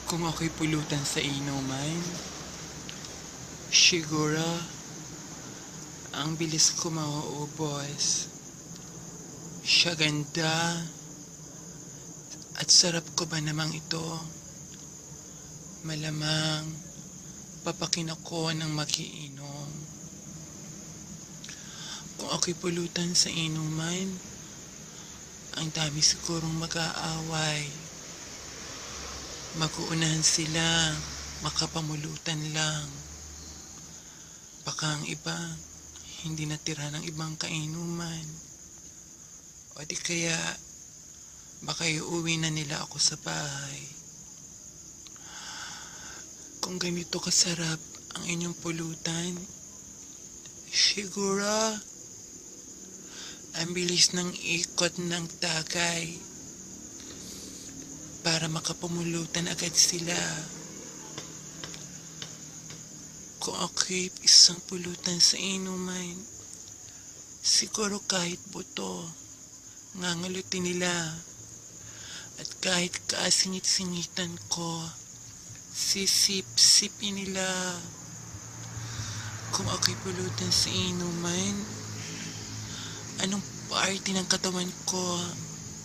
Kung ako'y pulutan sa inuman, siguro ang bilis ko mauubos. Siya ganda at sarap ko ba namang ito? Malamang papakin ako ng magiinom. Kung ako'y pulutan sa inuman, ang dami sigurong mag-aaway. Mag-uunahan sila, makapamulutan lang. Baka ang iba, hindi natira ng ibang kainuman. O di kaya, baka iuwi na nila ako sa bahay. Kung ganito kasarap ang inyong pulutan, siguro, ang bilis ng ikot ng tagay para makapamulutan agad sila. Kung ako'y isang pulutan sa inuman, siguro kahit buto, ngangalutin nila. At kahit kaasingit-singitan ko, sisip-sipin nila. Kung ako'y pulutan sa inuman, anong parte ng katawan ko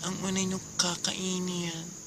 ang unay nung kakainin?